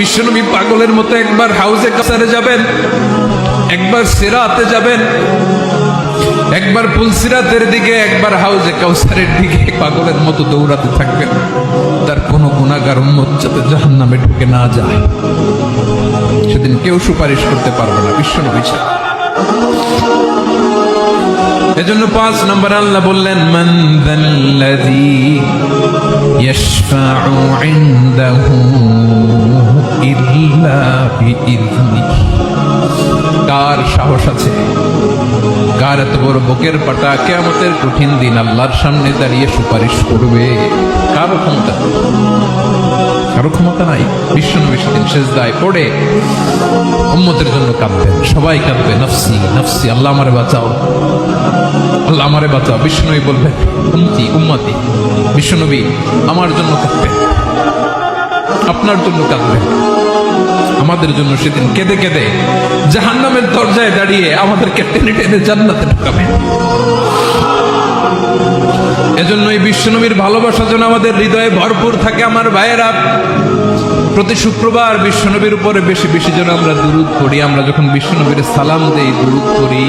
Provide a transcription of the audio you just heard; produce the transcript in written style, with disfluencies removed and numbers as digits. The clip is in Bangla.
বিশ্বনবী পাগলের মতো একবার হাউজে কাসারে যাবেন, একবার সিরাতে যাবেন, একবার পুলসিরাতের দিকে, একবার হাউজে কাউসারের দিকে পাগলের মতো দৌড়াতে থাকবেন। তার কোনো গুনাহগার উম্মত যাতে জাহান্নামে ঢুকে না যায়, সেদিন কেউ সুপারিশ করতে পারবে না বিশ্বনবী ছাড়া। এজন্য 5 নম্বর আল্লাহ বললেন, মান যাল্লাযী ইয়াশফাউ ইনদাহু ইল্লা বিইযনিহি। কার সাহস আছে, কার এত বড় বুকের পাটা কিয়ামতের কঠিন দিন আল্লাহর সামনে দাঁড়িয়ে সুপারিশ করবে? কারো ক্ষমতা, কারো ক্ষমতা নাই। বিশ্বনবী সেদিন সেজদায় পড়ে উম্মতের জন্য কাঁদবেন, সবাই কাঁদবে, নফসি নফসি, আল্লাহ আমারে বাঁচাও, আল্লাহ আমারে বাঁচাও। বিশ্বনবী বলবেন, উম্মতি উম্মতি। বিশ্বনবী আমার জন্য কাঁদবেন, আপনার জন্য কাঁদবেন, আমাদের জন্য সেদিন কেঁদে কেঁদে জাহান্নামের দরজায় দাঁড়িয়ে আমাদেরকে টেনে টেনে জান্নাতে ঢুকাবেন। এজন্য এই বিশ্বনবীর ভালোবাসা যেন আমাদের হৃদয়ে ভরপুর থাকে। আমার ভাইয়েরা, প্রতি শুক্রবার বিশ্বনবীর উপরে বেশি বেশি যেন আমরা দুরূদ পড়ি। আমরা যখন বিশ্বনবীর সালাম দেই, দুরূদ পড়ি,